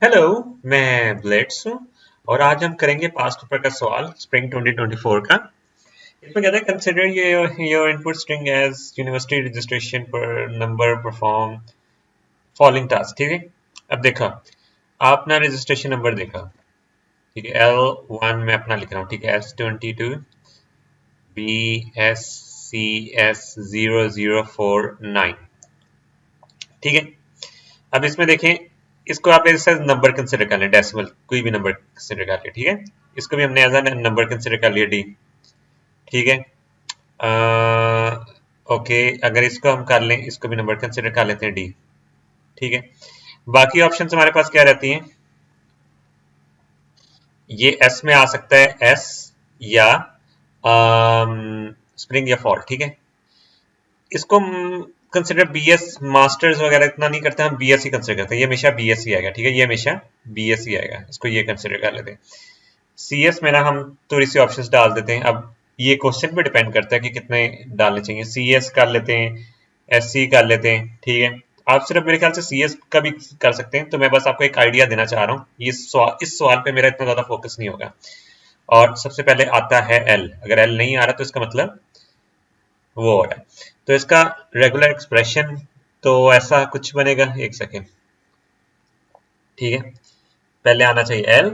Hello. मैं blades हूँ और आज हम करेंगे पास्ट पेपर का सवाल स्प्रिंग 2024 का। इसमें कहता है consider your input string as university registration पर नंबर परफॉर्म फॉलोइंग टास्क। ठीक है, अब देखा आपने रजिस्ट्रेशन नंबर देखा। ठीक है, L1 में अपना लिख रहा हूँ। ठीक है, S22BSCS0049। ठीक है, अब इसमें देखें, इसको आप एज नंबर कंसिडर कर लें, डेसिमल कोई भी नंबर कंसिडर कर लें। ठीक है, इसको भी हमने एज अ नंबर कंसिडर कर लिया डी। ठीक है, ओके, अगर इसको हम कर लें, इसको भी नंबर कंसिडर कर लेते हैं डी। ठीक है, बाकी ऑप्शन हमारे पास क्या रहती हैं? ये एस में आ सकता है, एस या स्प्रिंग या फॉल। ठीक है, इसको कंसिडर बीएस मास्टर्स वगैरह इतना नहीं करते, हम बीएस ही कंसिडर करते हैं। ये हमेशा बीएस ही आएगा। ठीक है, ये हमेशा बीएस ही आएगा, इसको ये कंसिडर कर लेते हैं। सीएस में ना हम थोड़ी सी ऑप्शंस डाल देते हैं। अब ये क्वेश्चन पे डिपेंड करता है कि कितने डालने चाहिए। सीएस कर लेते हैं, एससी कर लेते हैं। ठीक है, आप सिर्फ मेरे ख्याल से सीएस का भी कर सकते हैं। तो मैं बस आपको एक आइडिया देना चाह रहा हूँ, ये इस सवाल पे मेरा इतना ज्यादा फोकस नहीं होगा। और सबसे पहले आता है एल। अगर एल नहीं आ रहा तो इसका मतलब वो हो रहा है। तो इसका रेगुलर एक्सप्रेशन तो ऐसा कुछ बनेगा, एक सेकेंड। ठीक है, पहले आना चाहिए एल,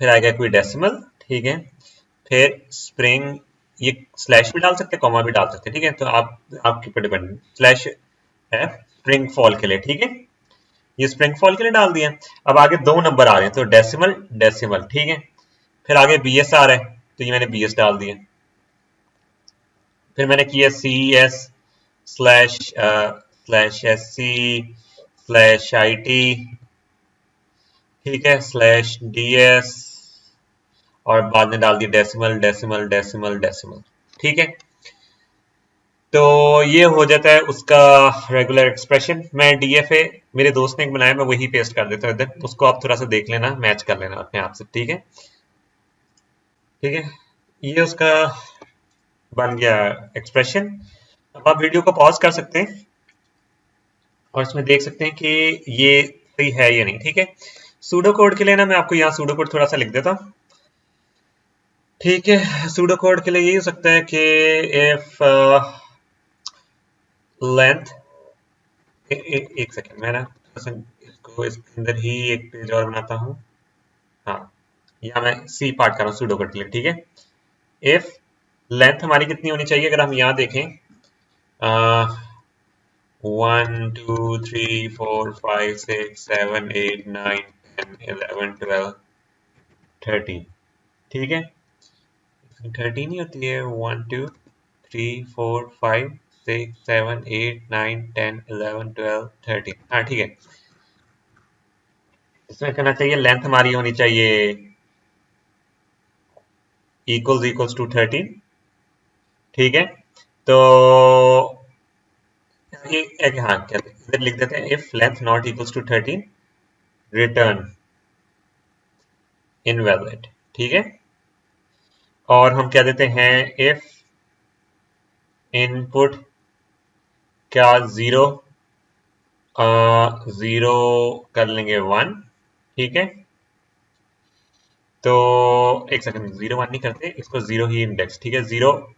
फिर आएगा कोई डेसिमल। ठीक है, फिर स्प्रिंग, ये स्लैश भी डाल सकते हैं, कॉमा भी डाल सकते हैं। ठीक है, तो आप आपके ऊपर डिपेंड। स्लैश है स्प्रिंग फॉल के लिए। ठीक है, ये स्प्रिंग फॉल के लिए डाल दिया। अब आगे दो नंबर आ रहे हैं, तो डेसिमल डेसिमल। ठीक है, फिर आगे बीएस आ रहा है, तो ये मैंने बीएस डाल दिया। फिर मैंने किया C S slash slash S C slash I T. ठीक है, स्लैश डी एस, और बाद में डाल दी डेसिमल डेसिमल डेसिमल डेसिमल। ठीक है, तो ये हो जाता है उसका रेगुलर एक्सप्रेशन। मैं डीएफए मेरे दोस्त ने एक बनाया, मैं वही पेस्ट कर देता हूँ इधर, उसको आप थोड़ा सा देख लेना, मैच कर लेना अपने आप से। ठीक है, ठीक है, ये उसका बन गया एक्सप्रेशन। अब आप वीडियो को पॉज कर सकते हैं और इसमें देख सकते हैं कि ये सही है या नहीं। ठीक है, सूडो कोड के लिए ना मैं आपको यहाँ सूडो कोड थोड़ा सा लिख देता हूँ। ठीक है, सूडो कोड के लिए ये हो सकता है कि इफ लेंथ, एक सेकेंड, मैं ना थोड़ा सा इसको इसके अंदर ही एक पेज और बनाता हूँ। हाँ, यहाँ मैं सी पार्ट कर रहा हूँ सूडो कोड के लिए। ठीक है, इफ लेंथ हमारी कितनी होनी चाहिए, अगर हम यहाँ देखें, 1 2 3 4 5 6 7 8 9 10 11 12 13। ठीक है, 13 ही होती है। 1 2 3 4 5 6 7 8 9 10 11 12 13। हाँ, ठीक है, इसमें कहना चाहिए लेंथ हमारी होनी चाहिए इक्वल्स टू 13। ठीक है, तो हाँ, कहते इधर लिख देते हैं, if length not equals to 13 return invalid. ठीक है, और हम क्या देते हैं, इफ इनपुट क्या जीरो, जीरो कर लेंगे 1। ठीक है, तो एक सेकंड, जीरो 1 नहीं करते इसको, जीरो ही इंडेक्स। ठीक है, zero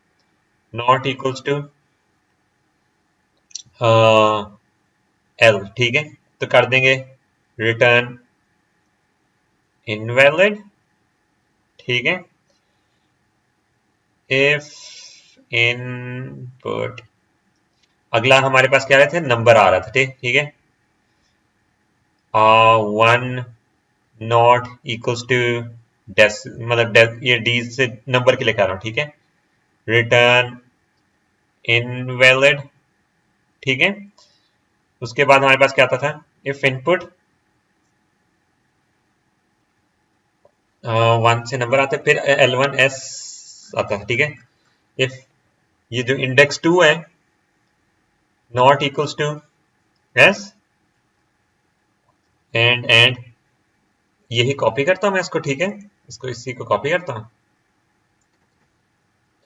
not equals to L. ठीक है, तो कर देंगे रिटर्न इनवैलिड। ठीक है, इफ इनपुट, अगला हमारे पास क्या रहे थे, नंबर आ रहा था। ठीक है, 1 नॉट इक्वल्स टू डेस, मतलब ये डी से नंबर के लिए कर रहा हूँ। ठीक है, रिटर्न इनवैलिड। ठीक है, उसके बाद हमारे पास क्या आता था, इफ इनपुट 1 से नंबर आता है, फिर L1S आता है। ठीक है, इफ ये जो इंडेक्स 2 है not equals to S, and यही कॉपी करता हूं मैं इसको। ठीक है, इसको इसी को कॉपी करता हूं।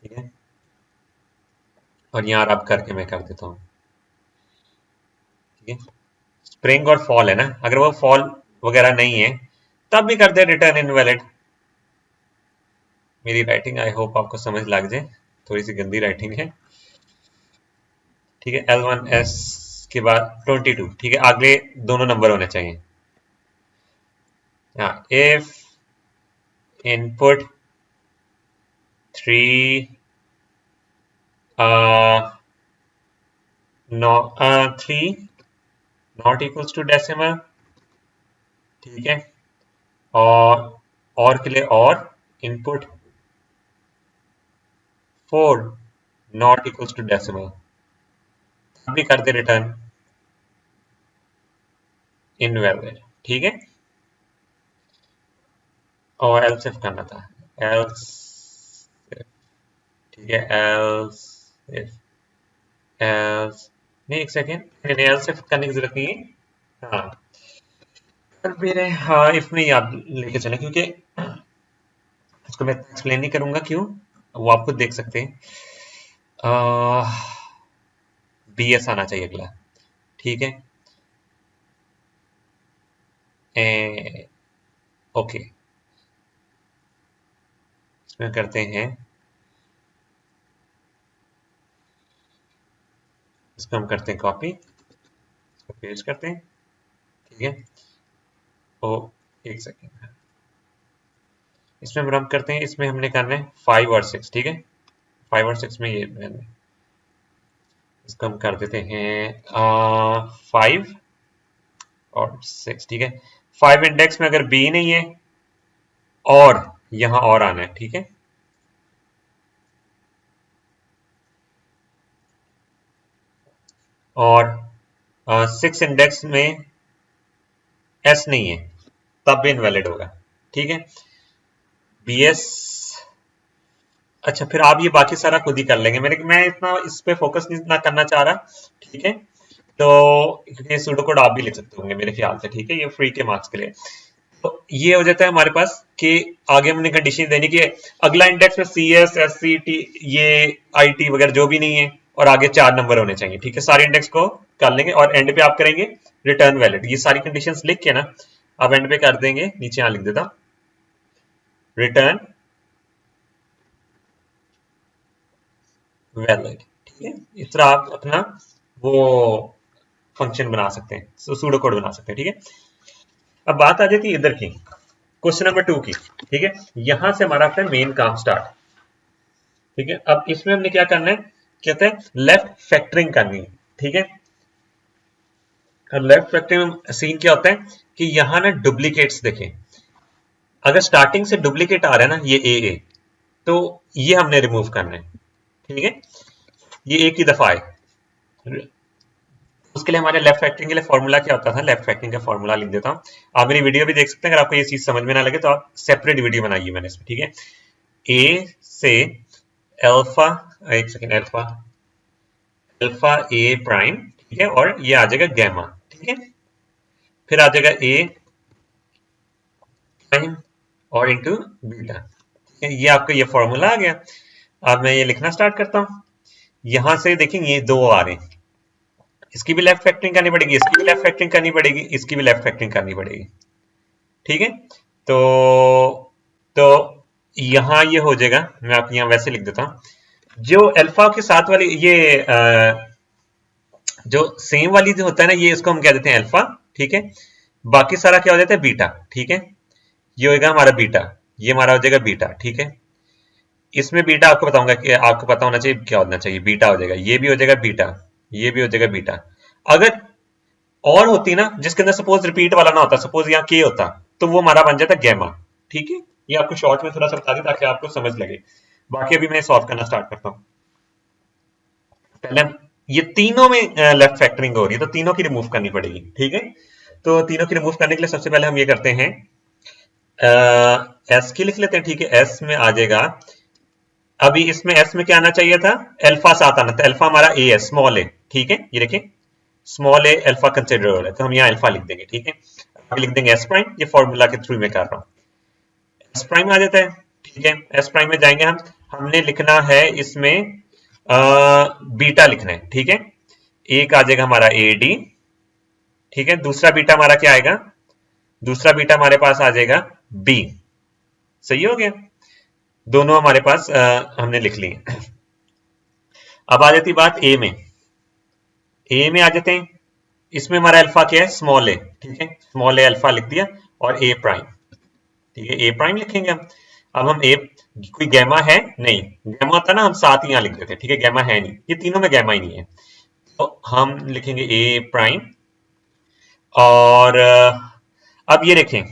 ठीक है, और यहाँ रब करके मैं कर देता हूँ। ठीक है, स्प्रिंग और फॉल है ना, अगर वो फॉल वगैरह नहीं है तब भी कर दे रिटर्न इनवैलिड। मेरी राइटिंग आई होप आपको समझ लग जाए, थोड़ी सी गंदी राइटिंग है, ठीक है। L1S के बाद 22, ठीक है, आगे दोनों नंबर होने चाहिए। If input 3 3 not equals to decimal, ठीक है, और के लिए और input 4 not equals to decimal, भी कर दे रिटर्न इनवैलिड, ठीक है। और एल्स इफ करना था, एल्स, ठीक है, एल्स इफ, एल्स नहीं, एक सेकेंड, नहीं एल्स इफ करने की जरूरत नहीं है। हाँ मेरे, हाँ इफ में याद लेके चले, क्योंकि उसको मैं एक्सप्लेन नहीं करूंगा क्यों, वो आप खुद देख सकते हैं। BS आना चाहिए अगला, ठीक है। ओके, इसमें करते हैं, इसको हम करते हैं कॉपी, इसको पेस्ट करते हैं, ठीक है। ओ एक सेकेंड, इसमें हम रन करते हैं, इसमें हमने करना है 5 और 6, ठीक है। 5 और 6 में ये इसको हम कर देते हैं 5 और 6, ठीक है। 5 इंडेक्स में अगर B नहीं है और यहां और आना है, ठीक है। और 6 इंडेक्स में S नहीं है तब भी इनवैलिड होगा, ठीक है। BS, अच्छा फिर आप ये बाकी सारा खुद ही कर लेंगे, मैं इतना इस पे फोकस नहीं इतना करना चाह रहा, ठीक है। तो क्योंकि सूडो कोड आप भी लिख सकते होंगे मेरे ख्याल से, ठीक है, ये फ्री के मार्क्स के लिए। तो ये हो जाता है हमारे पास कि आगे हमने कंडीशन देनी कि अगला इंडेक्स में CS SCT ये IT वगैरह जो भी नहीं है, और आगे 4 नंबर होने चाहिए, ठीक है। सारे इंडेक्स को कर लेंगे और एंड पे आप करेंगे रिटर्न वैलिड। ये सारी कंडीशंस लिख के ना आप एंड पे कर देंगे, नीचे यहां लिख देता हूं रिटर्न वैलिड, ठीक है। इस तरह आप अपना वो फंक्शन बना सकते हैं, सूडो कोड बना सकते हैं, ठीक है। अब बात आ जाती है इधर की, क्वेश्चन नंबर 2 की, ठीक है। यहां से हमारा अपना मेन काम स्टार्ट, ठीक है। अब इसमें हमने क्या करना है, कहते हैं लेफ्ट फैक्टरिंग करनी है, ठीक है। और लेफ्ट फैक्टरिंग में सीन क्या होता है कि यहां ना डुप्लीकेट्स देखें, अगर स्टार्टिंग से डुप्लीकेट आ रहा है ना, ये ए तो ये हमने रिमूव करना है, ठीक है। ये एक ही दफा है, उसके लिए हमारे लेफ्ट फैक्टरिंग के लिए फॉर्मूला क्या होता था, लेफ्ट फैक्टरिंग का फॉर्मूला लिख देता हूं। आप मेरी वीडियो भी देख सकते हैं, अगर आपको ये चीज समझ में ना लगे तो आप सेपरेट वीडियो बनाइए मैंने इसमें, ठीक है। ए से अल्फा, एक सेकेंड, अल्फा अल्फा ए प्राइम, ठीक है, और ये आ जाएगा गैमा, ठीक है। फिर आ जाएगा ए प्राइम और इंटू बीटा, ठीक है। ये आपका ये फॉर्मूला आ गया। अब मैं ये लिखना स्टार्ट करता हूं, यहां से देखेंगे ये दो आ रहे हैं, इसकी भी लेफ्ट फैक्टरिंग करनी पड़ेगी, इसकी भी लेफ्ट फैक्टरिंग करनी पड़ेगी, इसकी भी लेफ्ट फैक्टरिंग करनी पड़ेगी, ठीक है। तो तो यहां ये हो जाएगा, मैं आपको यहां वैसे लिख देता हूं, जो अल्फा के साथ वाली ये जो सेम वाली जो होता है ना, ये इसको हम कह देते हैं अल्फा, ठीक है। बाकी सारा क्या हो जाता है बीटा, ठीक है। ये होगा हमारा बीटा, ये हमारा हो जाएगा बीटा, ठीक है। इसमें बीटा आपको बताऊंगा कि आपको पता होना चाहिए क्या होना चाहिए, बीटा हो जाएगा, ये भी हो जाएगा बीटा, ये भी हो जाएगा बीटा। अगर और होती ना जिसके अंदर सपोज रिपीट वाला ना होता, सपोज यहाँ के होता, तो वो हमारा बन जाता गैमा, ठीक है। ये आपको शॉर्ट में थोड़ा सा बता दें ताकि आपको समझ लगे। बाकी अभी मैं सॉल्व करना स्टार्ट करता हूँ। पहले ये तीनों में लेफ्ट फैक्टरिंग हो रही है, तो तीनों की रिमूव करनी पड़ेगी, ठीक है। तो तीनों की रिमूव करने के लिए सबसे पहले हम ये करते हैं, एस की लिख लेते हैं, ठीक है। एस में आ जाएगा, अभी इसमें एस में क्या आना चाहिए था, अल्फा साथ आना था, अल्फा हमारा ए है, स्मॉल ए, ठीक है। ये देखिए स्मॉल ए अल्फा कंसिडर हो रहा है, तो हम यहाँ अल्फा लिख देंगे, ठीक है। आगे लिख देंगे एस प्राइम, ये फॉर्मूला के थ्रू में कर रहा हूँ, एस प्राइम आ जाता है, ठीक है। एस प्राइम में जाएंगे हम, हमने लिखना है इसमें बीटा लिखना है, ठीक है। एक आ जाएगा हमारा ए डी, ठीक है। दूसरा बीटा हमारा क्या आएगा, दूसरा बीटा हमारे पास आ जाएगा बी। सही हो गया, दोनों हमारे पास हमने लिख लिए। अब आ जाती बात ए में। ए में आ जाते हैं, इसमें हमारा अल्फा क्या है, स्मॉल ए, ठीक है, स्मॉल ए अल्फा लिख दिया, और ए प्राइम, ठीक है, ए प्राइम लिखेंगे हम। अब हम ए, कोई गैमा है नहीं, गैमा होता ना हम साथ ही यहां लिख देते, ठीक है, गैमा है नहीं, ये तीनों में गैमा ही नहीं है, तो हम लिखेंगे ए प्राइम। और अब ये देखें,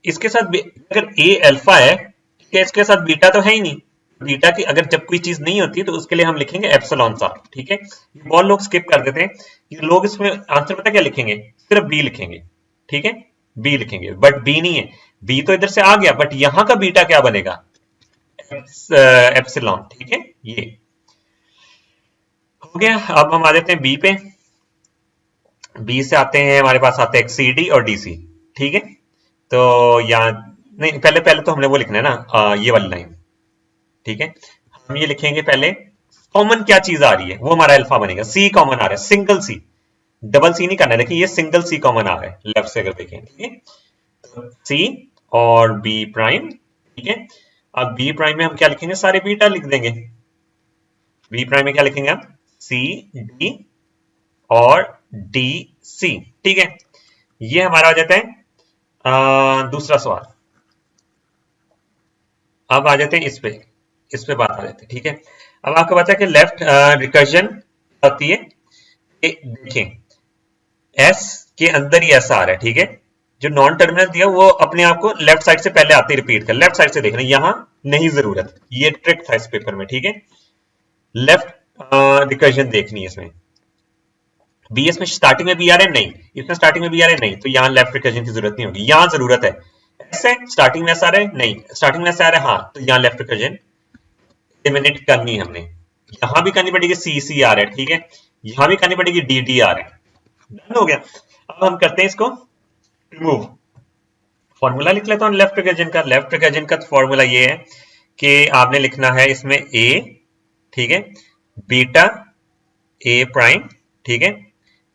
इसके साथ अगर ए अल्फा है, क्या इसके साथ बीटा तो है ही नहीं, बीटा की अगर जब कोई चीज नहीं होती तो उसके लिए हम लिखेंगे एप्सिलॉन सा, ठीक है। बहुत लोग स्किप कर देते हैं, ये लोग इसमें आंसर पता क्या लिखेंगे, सिर्फ बी लिखेंगे, ठीक है, बी लिखेंगे, बट बी नहीं है, बी तो इधर से आ गया, बट यहां का बीटा क्या बनेगा, एप्सिलॉन, ठीक है, ये हो गया। अब हम आ जाते हैं बी पे। बी से आते हैं, हमारे पास आते हैं सी डी और डी सी, ठीक है। तो यहाँ नहीं, पहले पहले तो हमने वो लिखना है ना, ये वाली लाइन, ठीक है, हम ये लिखेंगे पहले कॉमन क्या चीज आ रही है, वो हमारा अल्फा बनेगा, सी कॉमन आ रहा है, सिंगल सी, डबल सी नहीं करना है, देखिए ये सिंगल सी कॉमन आ रहा है लेफ्ट से अगर देखें, ठीक है, तो सी और बी प्राइम, ठीक है। अब बी प्राइम में हम क्या लिखेंगे, सारे बीटा लिख देंगे, बी प्राइम में क्या लिखेंगे हम, सी डी और डी सी, ठीक है, ये हमारा हो जाता है दूसरा सवाल। अब आ जाते हैं इस पे बात आ जाती है, ठीक है। अब आपको पता है कि लेफ्ट रिकर्जन होती है, देखें एस के अंदर ही ऐसा आ रहा है, ठीक है, जो नॉन टर्मिनल दिया वो अपने आप को लेफ्ट साइड से पहले आते रिपीट कर, लेफ्ट साइड से देखना, यहां नहीं जरूरत, ये ट्रिक था इस पेपर में, ठीक है, लेफ्ट रिकर्जन देखनी है इसमें। बीएस में स्टार्टिंग में बी आ रहा है नहीं, इसमें स्टार्टिंग में बी आ रहा है नहीं, तो यहां लेफ्ट रिकर्जन की जरूरत नहीं होगी, यहां जरूरत है, ऐसे स्टार्टिंग में ऐसा आ रहा है नहीं, स्टार्टिंग में ऐसा आ रहा है हाँ, तो यहां लेफ्ट रिकर्जन एलिमिनेट करनी है हमने, यहां भी करनी पड़ेगी, सी सी आ रहा है, ठीक है, यहां भी करनी पड़ेगी, डी डी आ रहा है, डन हो गया। अब हम करते हैं इसको रिमूव, फॉर्मूला लिख लेता हूं लेफ्ट रिकर्जन का। लेफ्ट रिकर्जन का फॉर्मूला ये है कि आपने लिखना है इसमें ए, ठीक है, बीटा ए प्राइम, ठीक है,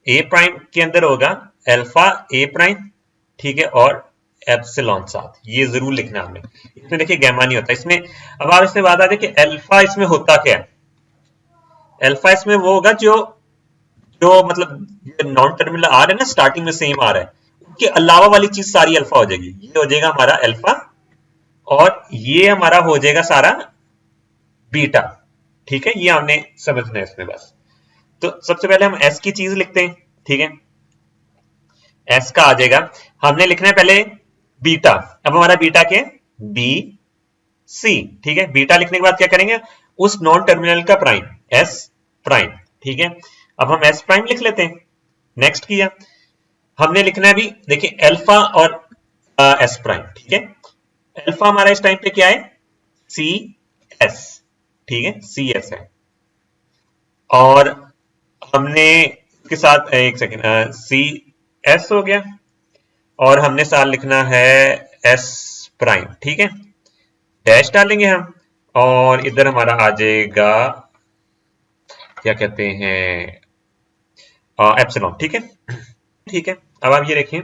ए प्राइम के अंदर होगा अल्फा ए प्राइम, ठीक है, और एप्सिलॉन साथ, ये जरूर लिखना है हमने, इसमें देखिए गैमा नहीं होता इसमें। अब आप इसमें बात आ जाए कि अल्फा इसमें होता क्या है, अल्फा इसमें वो होगा जो जो मतलब नॉन टर्मिनल आ रहा है ना, स्टार्टिंग में सेम आ रहा है, उसके अलावा वाली चीज सारी अल्फा हो जाएगी, ये हो जाएगा हमारा अल्फा, और ये हमारा हो जाएगा सारा बीटा, ठीक है, ये हमने समझना है इसमें बस। तो सबसे पहले हम एस की चीज लिखते हैं, ठीक है, एस का आ जाएगा, हमने लिखना है पहले बीटा, अब हमारा बीटा क्या है, बी सी, ठीक है, बीटा लिखने के बाद क्या करेंगे, उस नॉन टर्मिनल का प्राइम, एस प्राइम, ठीक है, अब हम एस प्राइम लिख लेते हैं, नेक्स्ट किया, हमने लिखना है भी देखिए अल्फा और एस प्राइम, ठीक है, अल्फा हमारा इस टाइम पे क्या है, सी एस, ठीक है, सी एस है, और हमने इसके साथ एक सेकेंड सी एस हो गया, और हमने साथ लिखना है एस प्राइम, ठीक है, डैश डालेंगे हम, और इधर हमारा आ जाएगा क्या कहते हैं एप्सिलॉन, ठीक है, ठीक है। अब आप ये देखें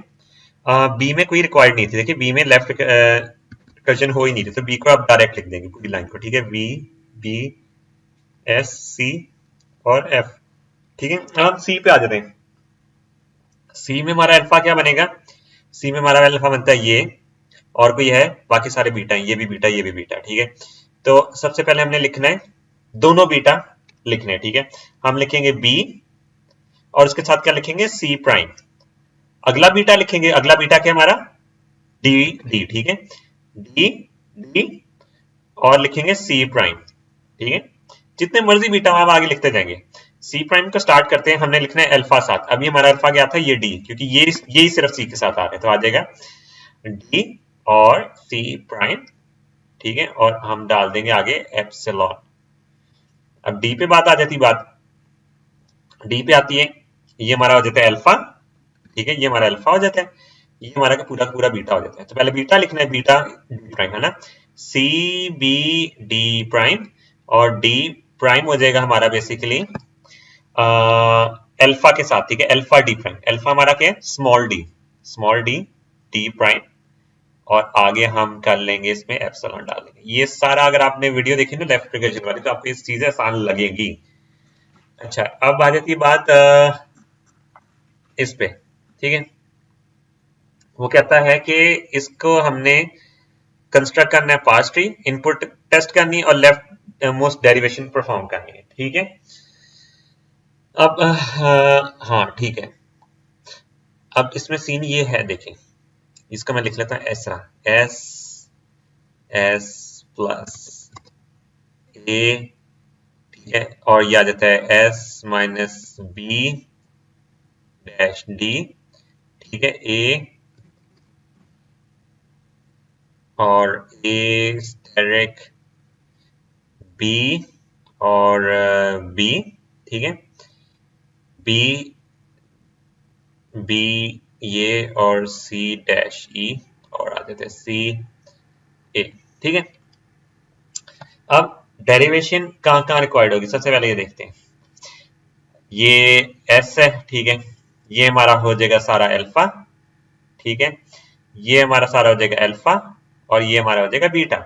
बी में कोई रिक्वायर्ड नहीं थी, देखिए बी में लेफ्ट रिकर्जन हो ही नहीं थी, तो बी को आप डायरेक्ट लिख देंगे पूरी लाइन को, ठीक है, बी बी एस सी और एफ, ठीक है। अब हम सी पे आ जाते हैं, सी में हमारा अल्फा क्या बनेगा, सी में हमारा अल्फा बनता है ये, और कोई है, बाकी सारे बीटा हैं, ये भी बीटा ये भी बीटा, ठीक है। तो सबसे पहले हमने लिखना है दोनों बीटा लिखने हैं, ठीक है, हम लिखेंगे बी और उसके साथ क्या लिखेंगे, सी प्राइम, अगला बीटा लिखेंगे, अगला बीटा क्या हमारा, डी डी, ठीक है, डी डी, और लिखेंगे सी प्राइम, ठीक है, जितने मर्जी बीटा हम आगे लिखते जाएंगे। सी प्राइम को स्टार्ट करते हैं, हमने लिखना है अल्फा साथ, अभी हमारा अल्फा क्या था, ये डी, क्योंकि ये यही सिर्फ सी के साथ आ रहे हैं, तो आ जाएगा डी और सी प्राइम, ठीक है, और हम डाल देंगे आगे एप्सिलॉन। अब डी पे बात आ जाती, बात डी पे आती है, ये हमारा हो जाता है अल्फा, ठीक है, ये हमारा अल्फा हो जाता है, ये हमारा पूरा पूरा बीटा हो जाता है, तो पहले बीटा लिखना है, बीटा डी प्राइम है ना, सी बी डी प्राइम, और डी प्राइम हो जाएगा हमारा बेसिकली अल्फा के साथ, ठीक है, अल्फा डी प्राइम, अल्फा हमारा क्या है, स्मॉल डी डी प्राइम, और आगे हम कर लेंगे इसमें एप्सिलॉन डाल देंगे। ये सारा अगर आपने वीडियो देखी ना लेफ्ट इक्वेशन वाली तो आपको ये चीजें आसान लगेगी। अच्छा, अब आ जाती है बात इस पे, ठीक है। वो कहता है कि इसको हमने कंस्ट्रक्ट करना है पार्स ट्री, इनपुट टेस्ट करनी है और लेफ्ट मोस्ट डेरिवेशन परफॉर्म करनी है, ठीक है। अब हाँ ठीक है, अब इसमें सीन ये है, देखें इसका मैं लिख लेता हूँ ऐसा, एस एस प्लस ए, ठीक है, और ये आ जाता है S minus B dash D, ठीक है, ए और ए स्टेरिक बी और बी, ठीक है, बी बी ये और सी डैश ई और आ जाते हैं सी ए, ठीक है। अब डेरिवेशन कहाँ कहाँ रिक्वायर्ड होगी, सबसे पहले ये देखते हैं। ये एस है, ठीक है, ये हमारा हो जाएगा सारा अल्फा, ठीक है, ये हमारा सारा हो जाएगा अल्फा और ये हमारा हो जाएगा बीटा,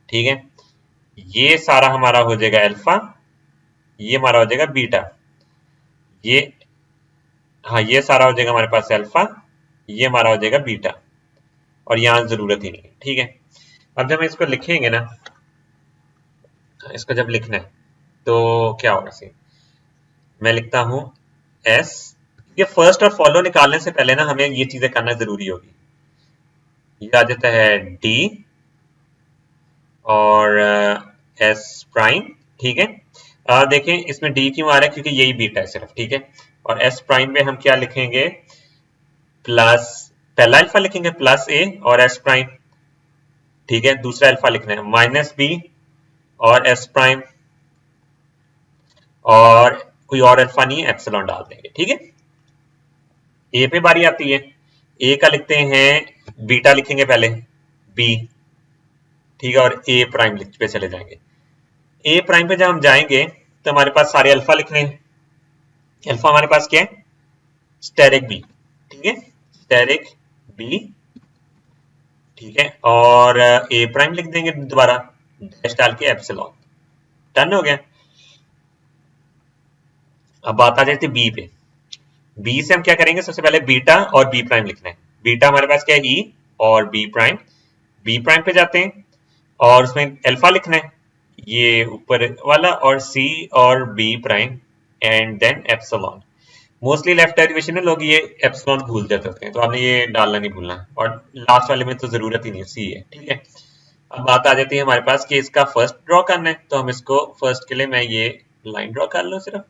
ठीक है, ये सारा हमारा हो जाएगा अल्फा, ये हमारा हो जाएगा बीटा, ये हाँ ये सारा हो जाएगा हमारे पास अल्फा, ये हमारा हो जाएगा बीटा, और यहां जरूरत ही नहीं है, ठीक है। अब जब हम इसको लिखेंगे ना, इसको जब लिखना है तो क्या होगा, सी मैं लिखता हूं एस, ये फर्स्ट और फॉलो निकालने से पहले ना हमें ये चीजें करना जरूरी होगी। ये आ जाता है डी और एस प्राइम, ठीक है। देखें इसमें डी क्यों आ रहा है, क्योंकि यही बीटा है सिर्फ, ठीक है, और एस प्राइम में हम क्या लिखेंगे, प्लस, पहला अल्फा लिखेंगे प्लस ए और एस प्राइम, ठीक है, दूसरा अल्फा लिखना है माइनस बी और एस प्राइम, और कोई और अल्फा नहीं है, एप्सिलॉन डाल देंगे, ठीक है। ए पे बारी आती है, ए का लिखते हैं, बीटा लिखेंगे पहले, बी, ठीक है, और ए प्राइम पे चले जाएंगे। ए प्राइम पे जब हम जाएंगे तो हमारे पास सारे अल्फा लिखने हैं, अल्फा हमारे पास क्या है, स्टेरिक बी, ठीक है, स्टेरिक बी, ठीक है, और ए प्राइम लिख देंगे दोबारा डैश डाल के एप्सिलॉन, डन हो गया। अब बात आ जाती है बी पे, बी से हम क्या करेंगे, सबसे पहले बीटा और बी प्राइम लिखना है। बीटा हमारे पास क्या है, ई, और बी प्राइम पे जाते हैं और उसमें अल्फा लिखना है, ये ऊपर वाला, और सी और B prime and then epsilon. Mostly left derivation में लोग ये एप्सिलॉन भूल जाते होते हैं, तो आपने ये डालना नहीं भूलना, और लास्ट वाले में तो जरूरत ही नहीं है, सी है, ठीक है। अब बात आ जाती है हमारे पास कि इसका फर्स्ट ड्रॉ करना है, तो हम इसको फर्स्ट के लिए मैं ये लाइन ड्रॉ कर लूं सिर्फ,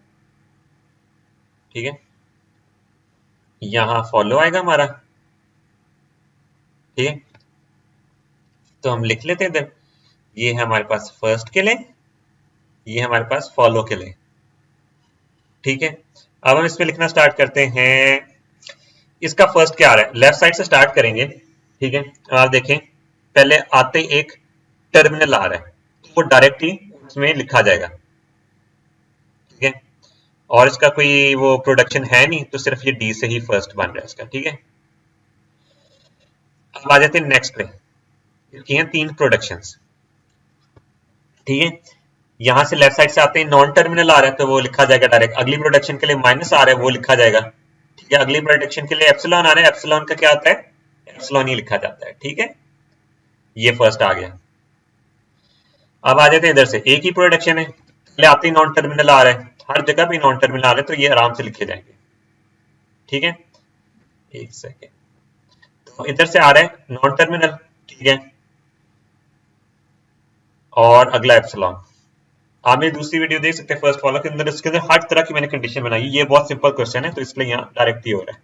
ठीक है, यहां फॉलो आएगा हमारा, ठीक है, तो हम लिख लेते हैं इधर, ये है हमारे पास फर्स्ट के लिए, ये हमारे पास फॉलो के लिए, ठीक है। अब हम इसमें लिखना स्टार्ट करते हैं, इसका फर्स्ट क्या आ रहा है, लेफ्ट साइड से स्टार्ट करेंगे, ठीक है। आप देखें पहले आते ही एक टर्मिनल आ रहा है, तो वो डायरेक्टली उसमें लिखा जाएगा, ठीक है, और इसका कोई वो प्रोडक्शन है नहीं, तो सिर्फ ये डी से ही फर्स्ट बन रहा है इसका, ठीक है। अब आ जाते हैं नेक्स्ट पे, इसकी हैं 3 प्रोडक्शंस, ठीक है, यहां से लेफ्ट साइड से आते हैं नॉन टर्मिनल आ रहा है, तो वो लिखा जाएगा डायरेक्ट, अगली प्रोडक्शन के लिए माइनस आ रहा है वो लिखा जाएगा, ठीक है, अगली प्रोडक्शन के लिए एप्सिलॉन आ रहा है, एप्सिलॉन का क्या आता है, एप्सिलॉन ही लिखा जाता है, ठीक है, ये फर्स्ट आ गया। अब आ जाते हैं इधर से, एक ही प्रोडक्शन है, पहले आते ही नॉन टर्मिनल आ रहा है, हर जगह भी नॉन टर्मिनल आ रहा है, तो ये आराम से लिखे जाएंगे, ठीक है, एक सेकेंड, तो इधर से आ रहा है नॉन टर्मिनल, ठीक है, और अगला एप्सिलॉन। आप मेरी दूसरी वीडियो देख सकते हैं फर्स्ट फॉलो के अंदर, इसके अंदर हर तरह की मैंने कंडीशन बनाई, ये बहुत सिंपल क्वेश्चन है तो इसलिए यहाँ डायरेक्ट ही हो रहा है,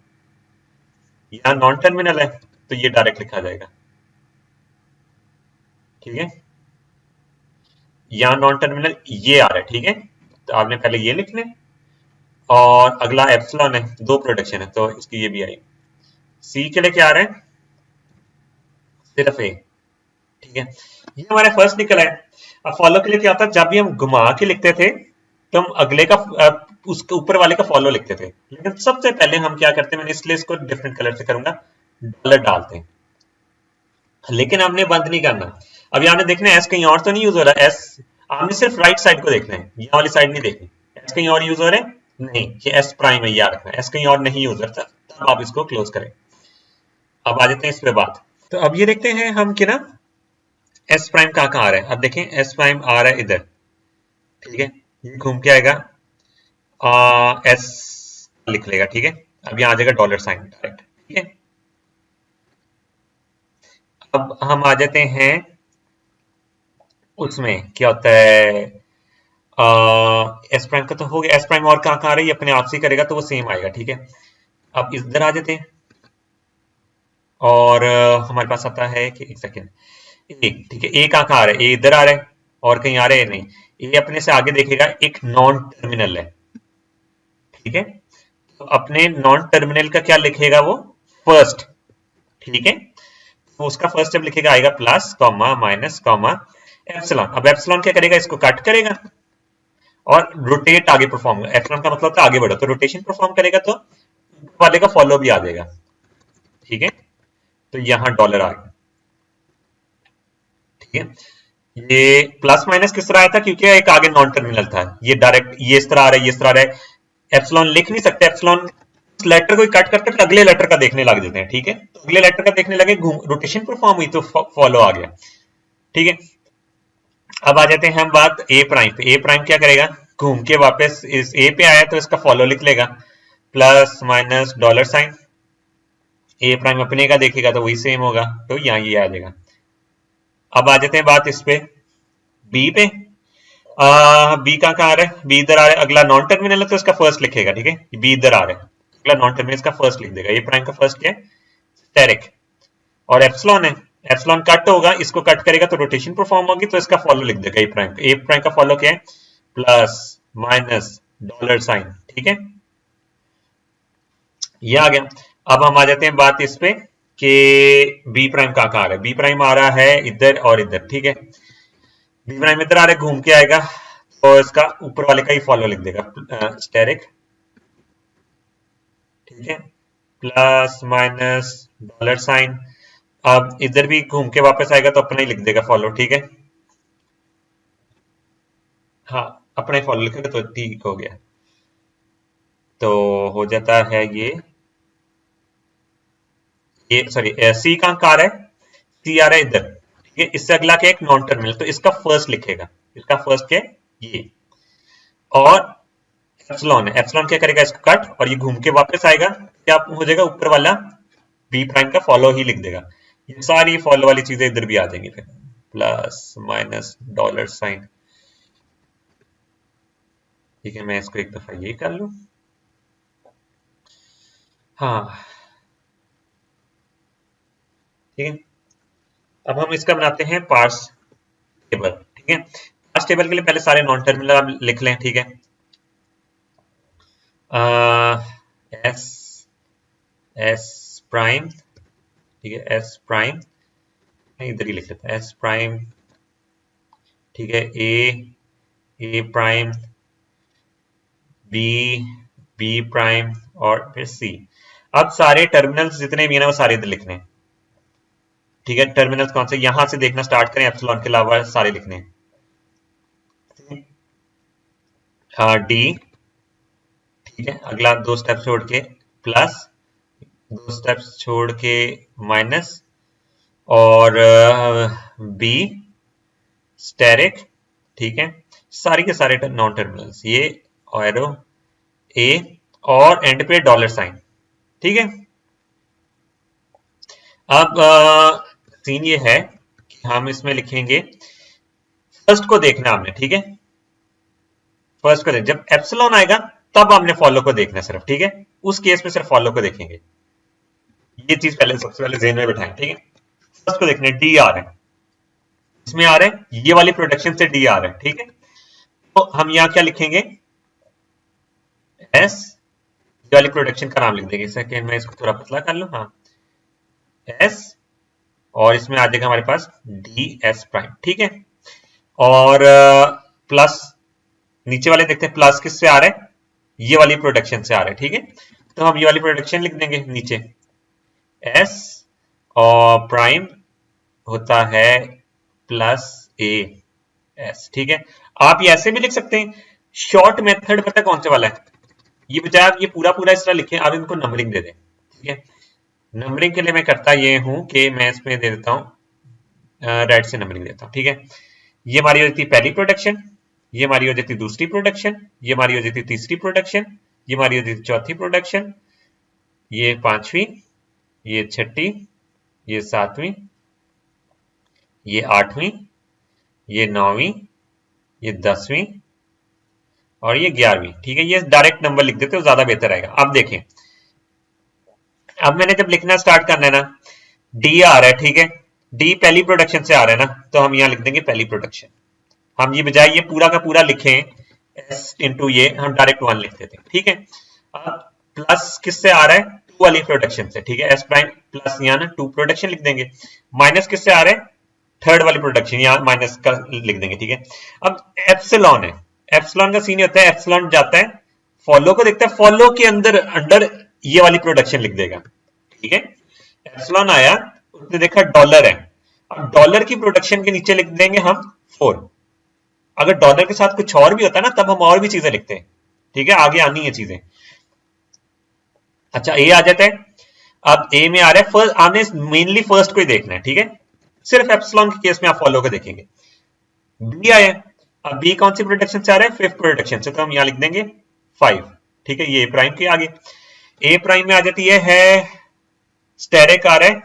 यहाँ नॉन टर्मिनल है तो ये डायरेक्ट लिखा जाएगा, ठीक है, यहाँ नॉन टर्मिनल ये आ रहा है, ठीक है, तो आपने पहले ये लिखना है, और अगला एप्सिलॉन है, 2 प्रोडक्शन है तो इसकी ये भी आई। सी के लिए क्या आ रहा है, सिर्फ ए, ठीक है, ये हमारा फर्स्ट निकला है। अब फॉलो के लिए क्या होता है, जब भी हम घुमा के लिखते थे तो हम अगले का उसके ऊपर वाले का फॉलो लिखते थे, लेकिन सबसे पहले हम क्या करते हैं, मैंने इसलिए इसको डिफरेंट कलर से करूंगा, डॉलर डालते हैं, लेकिन हमने बंद नहीं करना। अब यहाँ पे देखना है एस कहीं और तो नहीं यूज हो रहा है, एस आपने सिर्फ राइट साइड को देखना है, यहाँ वाली साइड नहीं देखनी। एस कहीं और यूज हो रहा है नहीं, ये एस प्राइम है, याद रखना एस कहीं और नहीं यूज होता, तब आप इसको क्लोज करें। अब आ जाते हैं इस पे बात। तो अब ये देखते हैं हम कि ना एस प्राइम कहाँ कहाँ आ रहा है। अब देखें एस प्राइम आ रहा है इधर, ठीक है, ये घूम के आएगा, एस लिख लेगा, ठीक है। अब यहाँ आ जाएगा डॉलर साइन डायरेक्ट, ठीक है। अब हम आ जाते हैं उसमें क्या होता है, एस प्राइम का तो हो गया, एस प्राइम और कहाँ कहाँ आ रही है अपने आप से करेगा तो वो सेम आएगा, ठीक है। अब इधर आ जाते हैं और हमारे पास आता है कि एक सेकेंड, ए, ठीक है, ए कहाँ कहाँ आ रहा है, ए इधर आ रहा है और कहीं आ रहा है नहीं, ए अपने से आगे देखेगा एक नॉन टर्मिनल है, ठीक है। तो अपने नॉन टर्मिनल का क्या लिखेगा वो, फर्स्ट, ठीक है। तो उसका फर्स्ट जब लिखेगा आएगा plus comma minus comma epsilon. अब एप्सिलॉन क्या करेगा, इसको कट करेगा और रोटेट आगे परफॉर्म, एप्सिलॉन का मतलब था आगे बढ़ो, तो रोटेशन परफॉर्म करेगा तो वाले का फॉलो भी आ जाएगा, ठीक है। तो यहां डॉलर आ गया, ठीक है। ये प्लस माइनस किस तरह आया था, क्योंकि एक आगे नॉन टर्मिनल था, ये डायरेक्ट ये इस तरह आ रहा है, ये इस तरह आ रहा है, एप्सिलॉन लिख नहीं सकते, एप्सिलॉन लेटर को कट करके फिर अगले लेटर का देखने लग जाते हैं, ठीक है। तो अगले लेटर का देखने लगे, रोटेशन परफॉर्म हुई तो फॉलो आ गया, ठीक है। अब आ जाते हैं हम बात ए प्राइम पे। ए प्राइम क्या करेगा, घूम के वापस इस ए पे आया तो इसका फॉलो लिख लेगा, प्लस माइनस डॉलर साइन। ए प्राइम अपने का देखेगा तो वही सेम होगा, तो यहाँ ये आ जाएगा। अब आ जाते हैं बात इस पे बी पे। बी कहाँ आ रहा है, बी इधर आ रहा है, अगला नॉन टर्मिनल है तो इसका फर्स्ट लिखेगा, ठीक है। बी इधर आ रहा है, अगला नॉन टर्मिनल इसका फर्स्ट लिख देगा। ए प्राइम का फर्स्ट क्या है, स्टेरिक, और एप्सिलॉन है, एप्सिलॉन कट होगा, इसको कट करेगा तो रोटेशन परफॉर्म होगी, तो इसका फॉलो लिख देगा ए प्राइम का फॉलो क्या है, प्लस माइनस डॉलर साइन, ठीक है। ये आ गया। अब हम आ जाते हैं बात इस पे कि बी प्राइम कहाँ कहाँ आ रहा है, बी प्राइम आ रहा है इधर और इधर, ठीक है। बी प्राइम इधर आ रहा है, घूम के आएगा तो इसका ऊपर वाले का ही फॉलो लिख देगा, स्टेरिक, ठीक है, प्लस माइनस डॉलर साइन। अब इधर भी घूम के वापस आएगा तो अपना ही लिख देगा फॉलो, ठीक है। हाँ, अपना ही फॉलो लिखेगा तो ठीक हो गया। तो हो जाता है ये सॉरी सी कहाँ का आ रहा है, सी आ रहा है इधर, ठीक है। इससे अगला क्या है, एक नॉन टर्मिनल, तो इसका फर्स्ट लिखेगा, इसका फर्स्ट क्या है ये, और एप्सिलॉन है, एप्सिलॉन क्या करेगा, इसको कट और ये घूम के वापस आएगा, क्या हो जाएगा, ऊपर वाला बी प्राइम का फॉलो ही लिख देगा। ये सारी फॉलो वाली चीजें इधर भी आ जाएंगी फिर, प्लस माइनस डॉलर साइन, ठीक है। मैं इसको एक दफा ये कर लूं, हाँ, ठीक है। अब हम इसका बनाते हैं पार्स टेबल, ठीक है। पार्स टेबल के लिए पहले सारे नॉन टर्मिनल आप लिख लें, ठीक है। एस एस प्राइम, ठीक है, एस प्राइम, इधर ही लिख लेते हैं एस प्राइम, ठीक है, A prime, B B prime और फिर सी। अब सारे टर्मिनल्स जितने भी हैं ना वो सारे इधर लिखने हैं, ठीक है। टर्मिनल्स कौन से, यहां से देखना स्टार्ट करें, एप्सिलॉन के अलावा सारे लिखने हैं। डी, ठीक है, अगला दो स्टेप छोड़ के प्लस, दो स्टेप्स छोड़ के माइनस, और बी स्टेरिक, ठीक है। सारी के सारे नॉन टर्मिनल्स ये एरो ए, और एंड पे डॉलर साइन, ठीक है। अब सीन ये है कि हम इसमें लिखेंगे, फर्स्ट को देखना हमने, ठीक है। फर्स्ट को देख, जब एप्सिलॉन आएगा तब हमने फॉलो को देखना सिर्फ, ठीक है। उस केस में सिर्फ फॉलो को देखेंगे, ये चीज पहले सबसे पहले जेन में बैठाएं, ठीक है। फर्स्ट को देखने डी आ रहा है, इसमें आ रहा है ये वाली प्रोडक्शन से डी आ रहा है, ठीक है। तो हम यहाँ क्या लिखेंगे, एस, ये वाली प्रोडक्शन का नाम लिख देंगे, सेकेंड में इसको थोड़ा पतला कर लूं, हाँ, एस, और इसमें आ जाएगा हमारे पास डी एस प्राइम, ठीक है। और प्लस नीचे वाले देखते हैं प्लस किससे आ रहा है, ये वाली प्रोडक्शन से आ रहा है, ठीक है। तो हम ये वाली प्रोडक्शन लिख देंगे नीचे, एस और प्राइम होता है प्लस ए एस। ठीक है, आप ये ऐसे भी लिख सकते हैं। शॉर्ट मेथड पता कौन से वाला है, ये बजाय आप ये पूरा पूरा इस तरह लिखें, आप इनको नंबरिंग दे दें। ठीक है, नंबरिंग के लिए मैं करता ये हूं कि मैं इसमें दे देता हूं राइट से नंबरिंग देता हूं। ठीक है, ये हमारी हो जाती है पहली प्रोडक्शन, ये हमारी हो जाती है दूसरी प्रोडक्शन, ये हमारी हो जाती है तीसरी प्रोडक्शन, ये हमारी हो जाती है चौथी प्रोडक्शन, ये पांचवी, ये छठी, ये सातवीं, ये आठवीं, ये नौवीं, ये 10वीं और ये 11वीं। ठीक है, ये डायरेक्ट नंबर लिख देते हो, ज्यादा बेहतर रहेगा। अब देखें, अब मैंने जब लिखना स्टार्ट करना है ना, डी आ रहा है। ठीक है, डी पहली प्रोडक्शन से आ रहा है ना, तो हम यहां लिख देंगे पहली प्रोडक्शन। हम ये बजाय ये पूरा का पूरा लिखें एस इंटू ये, हम डायरेक्ट 1 लिख देते हैं। ठीक है, अब प्लस किससे आ रहा है, 2 वाली प्रोडक्शन से। ठीक है, एस प्राइम प्लस यहाँ ना 2 प्रोडक्शन लिख देंगे। माइनस किससे आ रहा है, थर्ड वाली प्रोडक्शन, यहाँ माइनस का लिख देंगे। ठीक है, अब एप्सिलॉन है, एप्सिलॉन का सीन होता है, एप्सिलॉन जाता है फॉलो को देखता है, फॉलो के अंदर अंडर ये वाली प्रोडक्शन लिख देगा। ठीक है, एप्सिलॉन आया, उसने देखा डॉलर है, अब डॉलर की प्रोडक्शन के नीचे लिख देंगे हम 4। अगर डॉलर के साथ कुछ और भी होता है ना, तब हम और भी चीजें लिखते हैं। ठीक है, आगे आनी है चीजें। अच्छा, ए आ जाता है। अब ए में आ रहा है फर्स्ट, आपने मेनली फर्स्ट को ही देखना है। ठीक है, सिर्फ एप्सिलॉन के केस में आप फॉलो को देखेंगे। बी आया, अब बी कौन सी प्रोडक्शन से आ रहा है, फिफ्थ प्रोडक्शन से, तो हम यहां लिख देंगे 5। ठीक है, ये प्राइम के आगे। ए प्राइम में आ जाती है स्टेरिक आ रहा है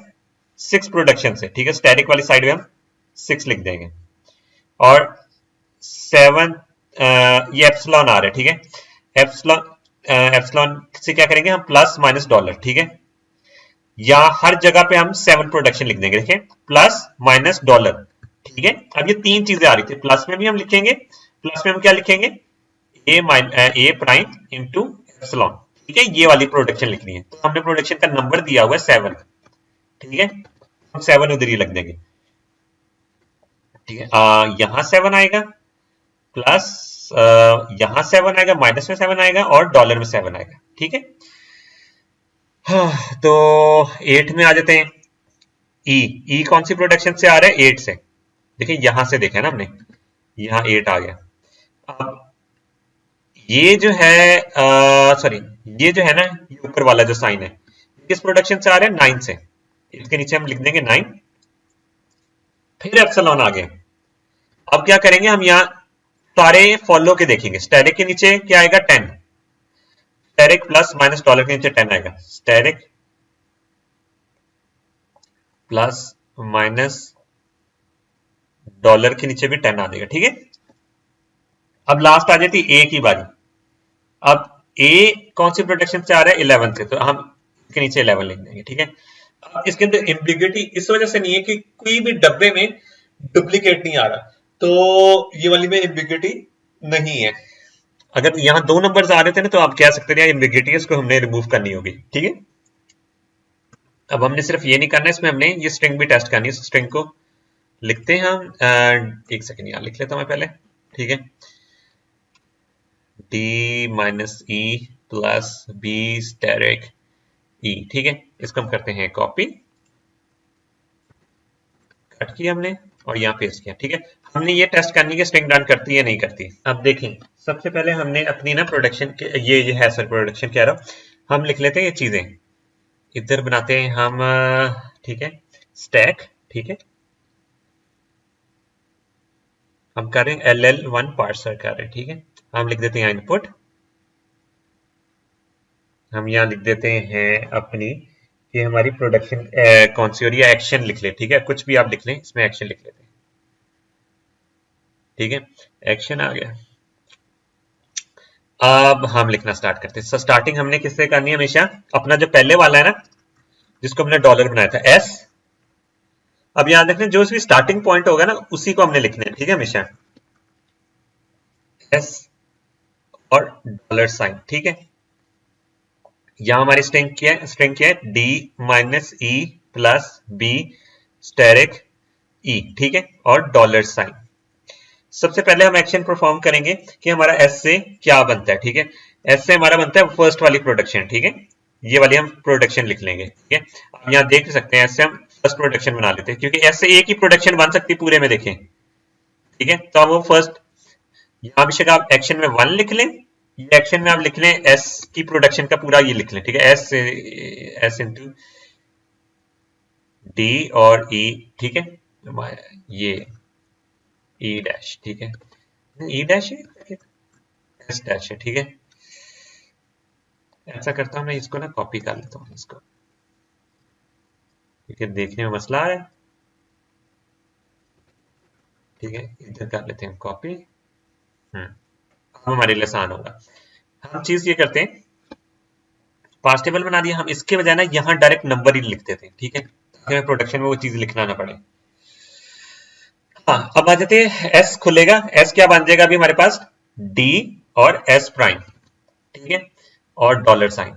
6 प्रोडक्शन से। ठीक है, स्टेरिक वाली साइड में हम 6 लिख देंगे। और 7 ये एप्सिलॉन आ रहा है। ठीक है, एप्सिलॉन से क्या करेंगे हम, प्लस माइनस डॉलर। ठीक है, या हर जगह पे हम 7 प्रोडक्शन लिख देंगे। देखिए, प्लस माइनस डॉलर। ठीक है, अब ये 3 चीजें आ रही थी, प्लस में भी हम लिखेंगे, प्लस में हम क्या लिखेंगे, ए प्राइम इंटू एप्सिलॉन। ठीक है, ये वाली प्रोडक्शन लिखनी है, तो हमने प्रोडक्शन का नंबर दिया हुआ है 7। ठीक है, हम 7 उधर ही लिख देंगे। ठीक है, यहां 7 आएगा, प्लस यहां 7 आएगा, माइनस में 7 आएगा और डॉलर में 7 आएगा। ठीक है, हाँ, तो 8 में आ जाते हैं। ई कौन सी प्रोडक्शन से आ रहा है, 8 से। देखिए, यहां से देखा है ना हमने, यहां 8 आ गया। अब ये जो है सॉरी, ये जो है ना, ये ऊपर वाला जो साइन है, किस प्रोडक्शन से आ रहा है, 9 से। इसके नीचे हम लिख देंगे 9, फिर एप्सिलॉन आ गए। अब क्या करेंगे, हम यहाँ सारे फॉलो के देखेंगे। स्टेरिक के नीचे क्या आएगा, 10। स्टेरिक प्लस माइनस डॉलर के नीचे 10 आएगा। स्टेरिक प्लस माइनस डॉलर के नीचे भी 10 आ जाएगा। ठीक है, अब लास्ट आ जाती है ए की बारी। अब ए कौन सी प्रोडक्शन से आ रहा है, 11 से, तो हम इसके नीचे 11 लिख देंगे। ठीक है, अब इसके अंदर एम्बिग्युइटी इस वजह से नहीं है कि कोई भी डब्बे में डुप्लीकेट नहीं आ रहा, तो ये वाली में एम्बिग्युइटी नहीं है। अगर यहां 2 नंबर्स आ रहे थे ना, तो आप कह सकते थे एम्बिग्युइटी, इसको हमने रिमूव करनी होगी। ठीक है, अब हमने सिर्फ ये नहीं करना, इसमें हमने ये स्ट्रिंग भी टेस्ट करनी है। स्ट्रिंग को लिखते हैं हम, एक सेकेंड यहां लिख लेता हूं मैं पहले। ठीक है, d minus E plus B asterisk E. ठीक है, इसको हम करते हैं कॉपी, कट किया हमने और यहाँ पेस्ट किया। ठीक है, हमने ये टेस्ट करनी है स्ट्रिंग रन करती है नहीं करती। अब देखें, सबसे पहले हमने अपनी ना प्रोडक्शन के ये है सर, प्रोडक्शन कह रहा हूं, हम लिख लेते हैं ये चीजें इधर बनाते हैं हम। ठीक है, स्टैक। ठीक है, हम कर रहे हैं LL1 पार्सर कर रहे हैं। ठीक है, हम लिख देते हैं इनपुट, हम यहाँ लिख देते हैं अपनी कि हमारी प्रोडक्शन कौन सी हो रही है, एक्शन लिख ले। ठीक है, कुछ भी आप लिख लें, इसमें एक्शन लिख लेते हैं। ठीक है, एक्शन आ गया। अब हम लिखना स्टार्ट करते हैं। स्टार्टिंग हमने किससे करनी है, हमेशा अपना जो पहले वाला है ना, जिसको हमने डॉलर बनाया था, एस। अब याद रखना, जो भी स्टार्टिंग पॉइंट होगा ना, उसी को हमने लिखना है। ठीक है, हमेशा एस और डॉलर साइन। ठीक है, यहां हमारी स्ट्रिंग क्या है, D minus E plus B asterisk E. ठीक है, और डॉलर साइन। सबसे पहले हम एक्शन परफॉर्म करेंगे कि हमारा एस से क्या बनता है। ठीक है, एस से हमारा बनता है फर्स्ट वाली प्रोडक्शन। ठीक है, ये वाली हम प्रोडक्शन लिख लेंगे, ठीक है। अब यहाँ देख सकते हैं, ऐसे हम फर्स्ट प्रोडक्शन बना लेते हैं, क्योंकि ऐसे एक ही प्रोडक्शन बन सकती है पूरे में, देखें, ठीक है। तो अब वो फर्स्ट, यहाँ बेशक आप एक्शन में 1 लिख लें, ये एक्शन में आप लिख लें एस की प्रोडक्शन का पूरा ये लिख लें, ठीक है, एस इंटू डी और ई, ठीक है, ये ई डैश, ठीक है, ई डैश है, एस डैश है, ठीक है। ऐसा करता हूं मैं, इसको ना कॉपी कर लेता हूँ इसको, क्योंकि देखने में मसला आ रहा है, ठीक है। इधर कर लेते हैं कॉपी, अब हमारे लिए आसान होगा। हम चीज ये करते हैं, पास टेबल बना दिया, हम इसके बजाय ना यहाँ डायरेक्ट नंबर ही लिख देते हैं, ठीक है, ताकि हमें प्रोडक्शन में वो चीज लिखना ना पड़े। हाँ, अब आ जाते हैं, एस खुलेगा, एस क्या बन जाएगा अभी हमारे पास, डी और एस प्राइम, ठीक है, और डॉलर साइन,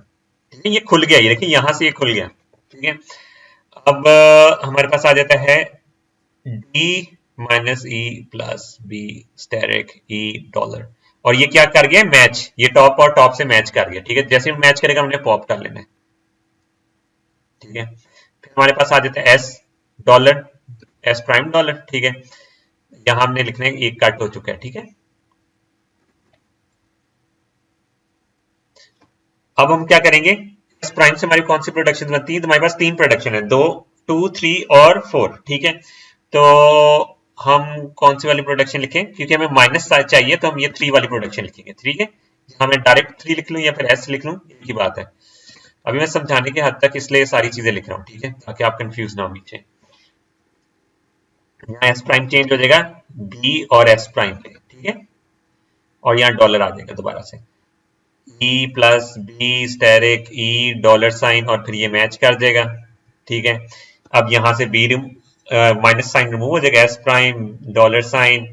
ठीक है, ये खुल गया, ये देखिए यहां से ये खुल गया, ठीक है। अब हमारे पास आ जाता है D minus E plus B asterisk E dollar, और ये क्या कर गया, मैच, ये टॉप और टॉप से मैच कर गया, ठीक है। जैसे मैच करेगा हमने पॉप कर लेना है, ठीक है। फिर हमारे पास आ जाता है S dollar, S prime dollar, ठीक है, यहां हमने लिखना है, एक कट हो चुका है, ठीक है। अब हम क्या करेंगे, एस प्राइम से हमारी कौन सी प्रोडक्शन बनती है, तो हमारे पास 3 प्रोडक्शन है, 2, 2, 3 और 4, ठीक है। तो हम कौन सी वाली प्रोडक्शन लिखें, क्योंकि हमें माइनस चाहिए, तो हम ये 3 वाली प्रोडक्शन लिखेंगे, ठीक है। हमें डायरेक्ट 3 लिख लूं या फिर एस लिख लूं, ये की बात है। अभी मैं समझाने के हद तक इसलिए सारी चीजें लिख रहा हूं, ठीक है, ताकि आप कंफ्यूज ना हो नीचे। यहाँ एस प्राइम चेंज हो जाएगा बी और एस प्राइम पे, ठीक है, और यहाँ डॉलर आ जाएगा दोबारा से, ई plus B asterisk E dollar sign, और फिर ये मैच कर देगा, ठीक है। अब यहां से बी माइनस साइन रिमूव हो जाएगा, S prime dollar sign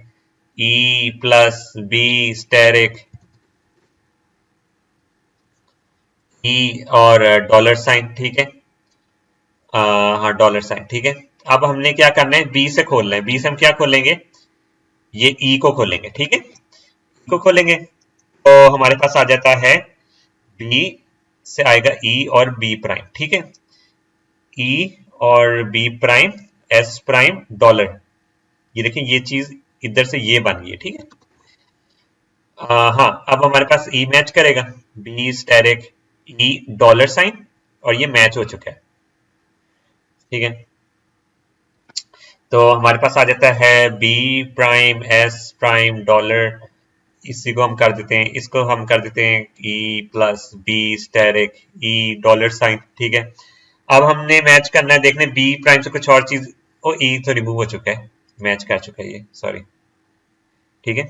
E plus B asterisk E और डॉलर साइन, ठीक है, हाँ डॉलर साइन, ठीक है। अब हमने क्या करना है, बी से खोलना है, बी से हम क्या खोलेंगे, ये ई को खोलेंगे, ठीक है, ई को खोलेंगे, तो हमारे पास आ जाता है बी से आएगा ई और बी प्राइम, ठीक है, ई और B prime S prime dollar, ये देखिए ये चीज इधर से ये बन गई है, ठीक है। हाँ, अब हमारे पास ई मैच करेगा, B asterisk E dollar sign, और ये मैच हो चुका है, ठीक है। तो हमारे पास आ जाता है B prime S prime dollar, इसी को हम कर देते हैं, इसको हम कर देते हैं ई plus B asterisk E dollar sign, ठीक है। अब हमने मैच करना है, देखने बी प्राइम से कुछ और चीज, ओ ई तो रिमूव हो चुका है, मैच कर चुका है ये, सॉरी, ठीक है।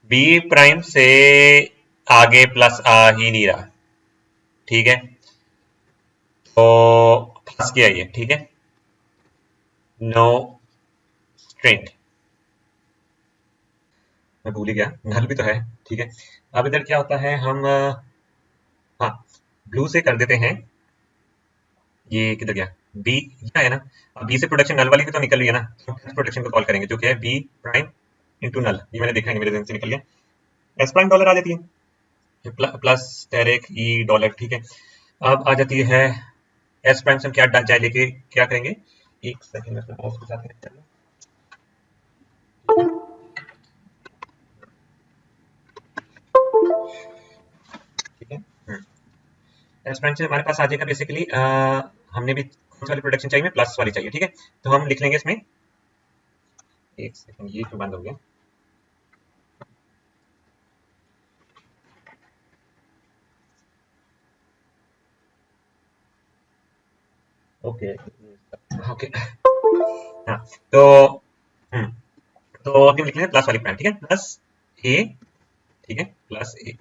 बी प्राइम से आगे प्लस आ ही नहीं रहा, ठीक है, तो फंस गया ये, ठीक है, नो स्ट्रिंग, मैं भूल ही गया, नल भी तो है, ठीक है। अब इधर क्या होता है, हम हाँ ब्लू से कर देते हैं, ये किधर गया, बी क्या है ना, अब बी से प्रोडक्शन नल वाली भी तो निकल रही है ना, तो प्रोडक्शन को कॉल करेंगे, जो कि है बी प्राइम इंटू नल, ये मैंने देखा है, मेरे दिन से निकल गया, एस प्राइम डॉलर आ जाती है, प्लस टेरिक ई डॉलर, ठीक है। अब आ जाती है एस प्राइम से हम क्या जाए लेके क्या करेंगे, एक सेकंड में पॉज के साथ ठीक है। एस प्राइम से हमारे पास आ जाएगा बेसिकली, हमने भी कौन सी वाली प्रोडक्शन चाहिए, प्लस वाली चाहिए, ठीक है। तो हम लिख लेंगे इसमें, एक सेकंड ये क्यों बंद हो गया, ओके ओके, हाँ, तो तो अभी लिख लेंगे प्लस वाली प्राइम, ठीक है, प्लस ए, ठीक है, प्लस ए,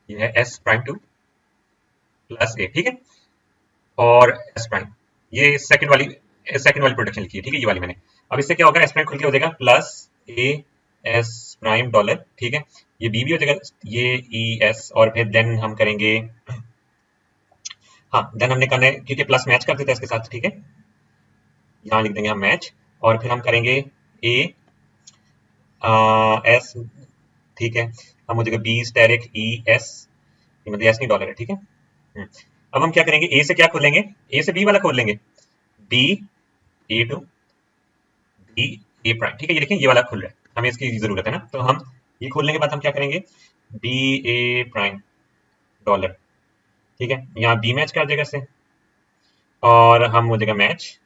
ये है एस प्राइम टू प्लस ए, ठीक है, और एस प्राइम, ये सेकंड वाली प्रोडक्शन लिखी है, ठीक है, ये वाली मैंने। अब इससे क्या होगा, एस प्राइम खुल के हो जाएगा plus A S prime dollar, ठीक है, ये बी भी हो जाएगा, ये ई एस, और फिर देन हम करेंगे, हाँ देन हमने करना है, क्योंकि प्लस मैच कर देता है इसके साथ, ठीक है, यहाँ लिख देंगे हम मैच, और फिर हम करेंगे ए एस, ठीक है, हम हो जाएगा बी स्टेरिक ई एस, ये मतलब एस नहीं डॉलर है, ठीक है। अब हम क्या करेंगे, ए से क्या खोलेंगे, ए से बी वाला खोल लेंगे, B A to B A prime, ठीक है। ये देखें ये वाला खुल रहा है, हमें इसकी जरूरत है ना, तो हम ये खोलने के बाद हम क्या करेंगे, बी ए प्राइम डॉलर, ठीक है। यहाँ बी मैच कर देगा इससे, और हम हो जाएगा मैच।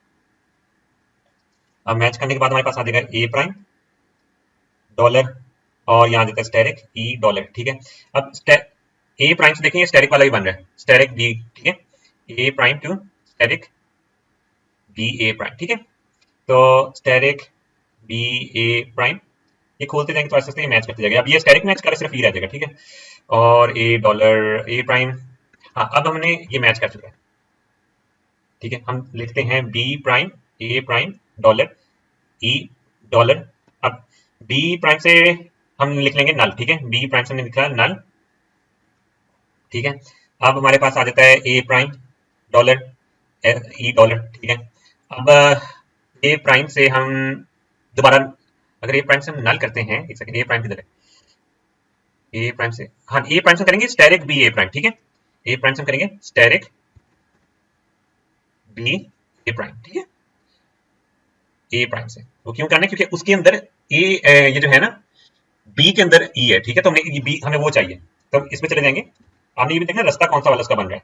अब मैच करने के बाद हमारे पास आ जाएगा ए प्राइम डॉलर, और यहाँ देता है स्टेरिक ई डॉलर, ठीक है। अब ए प्राइम से देखेंगे स्टेरिक वाला भी बन रहा है, स्टेरिक बी, ठीक है, A prime to asterisk B A prime, ठीक है। तो स्टेरिक बी ए प्राइम, ये खोलते जाएंगे तो ऐसे ऐसे मैच करते जाएगा। अब ये स्टेरिक मैच करे सिर्फ ई रह जाएगा, ठीक है, और ए डॉलर ए प्राइम। हाँ, अब हमने ये मैच कर चुका है, ठीक है। हम लिखते हैं बी प्राइम ए प्राइम डॉलर ई डॉलर। अब बी प्राइम से हम लिख लेंगे नल, ठीक है, बी प्राइम से हमने लिखा नल, ठीक है। अब हमारे पास आ जाता है A prime dollar E dollar, ठीक है। अब ए प्राइम से हम दोबारा, अगर ए प्राइम से हम नल करते हैं, एक सेकंड, ए प्राइम किधर है, ए प्राइम से, हाँ ए प्राइम से करेंगे स्टेरिक बी ए प्राइम, ठीक है, ए प्राइम से हम करेंगे स्टेरिक बी ए प्राइम, ठीक है, ए प्राइम से। वो क्यों करना है, क्योंकि उसके अंदर ए, ये जो है ना बी के अंदर ई है, ठीक है, तो हमने ये बी हमें वो चाहिए, तो इसमें चले जाएंगे। आपने ये भी देखना रास्ता कौन सा वाला उसका बन रहा है,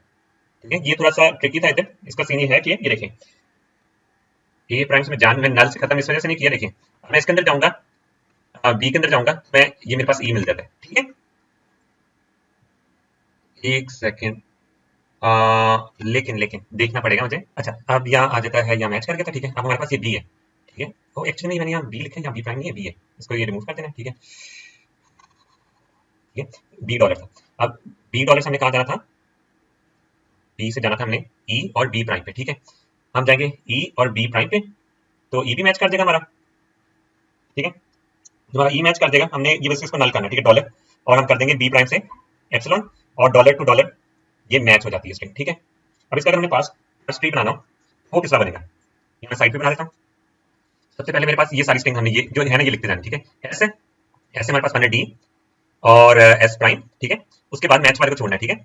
ठीक है। ये थोड़ा सा ट्रिकी था इधर, इसका सीन ये है कि ये देखें ए प्राइम से मैं जान में नल से खत्म इस वजह से नहीं किया, देखिए अब मैं इसके अंदर जाऊंगा, बी के अंदर जाऊंगा, मैं ये मेरे पास ई मिल जाता है, ठीक है। एक सेकेंड, लेकिन लेकिन देखना पड़ेगा मुझे। अच्छा, अब यहाँ आ जाता है, यहाँ मैच कर गया था, ठीक है। अब हमारे पास ये बी है, ठीक है, तो एक्चुअली मैंने यहाँ बी लिखा है, यहाँ बी प्राइम नहीं है, बी है, इसको ये रिमूव कर देना, ठीक है, ठीक है। बी डॉलर था, अब बी डॉलर से हमने कहा जाना था, बी से जाना था हमने ई और बी प्राइम पे, ठीक है। हम जाएंगे ई और बी प्राइम पे, तो ई भी मैच कर देगा हमारा, ठीक है, हमारा ई मैच कर देगा। हमने ये बस इसको नल करना है, ठीक है, डॉलर, और हम कर देंगे बी प्राइम से एप्सिलॉन, और डॉलर टू डॉलर ये मैच हो जाती है स्ट्रिंग, ठीक है। अब इसका अगर हमने पास ट्री बनाना हो, वो किस तरह बनेगा, ये मैं साइड पे बना देता हूँ। सबसे पहले मेरे पास ये सारी स्ट्रिंग हमने ये जो है ना ये लिखते जाना, ठीक है, ऐसे ऐसे हमारे पास बने डी और एस प्राइम, ठीक है। उसके बाद मैच वाले को छोड़ना है, ठीक है।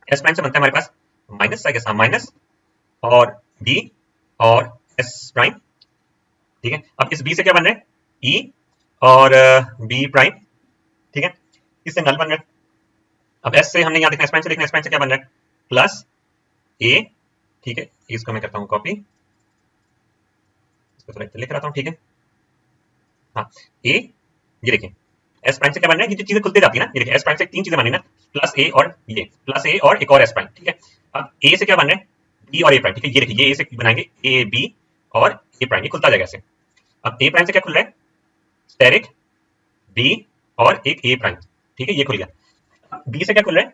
एस प्राइम से बनता है हमारे पास माइनस, आई गेस, हाँ माइनस, और बी और एस प्राइम, ठीक है। अब इस बी से क्या बन रहा है, ई और बी प्राइम, ठीक है, इससे नल बन रहा है। अब एस से हमने यहाँ देखना, एस प्राइम से देखना, एस प्राइम से क्या बन रहा है, प्लस ए, ठीक है, इसको मैं करता हूँ कॉपी, इसको थोड़ा लिख रहा हूँ, ठीक है, हाँ ए, ये देखिए एस प्राइम से क्या बन रहा है, ये जो चीजें खुलते जाती है ना, ये देखिए एस प्राइम से तीन चीजें बनी ना, प्लस ए और ये, प्लस ए और एक और एस प्राइम, ठीक है। अब ए से क्या बन रहा है, बी और ए प्राइम, ठीक है, ये देखिए ये ए से बनाएंगे ए बी और ए प्राइम, ये खुलता जाएगा ऐसे। अब ए प्राइम से क्या खुल रहा है, स्टेरिक बी और एक ए प्राइम, ठीक है, ये खुल गया। बी से क्या खुल रहा है,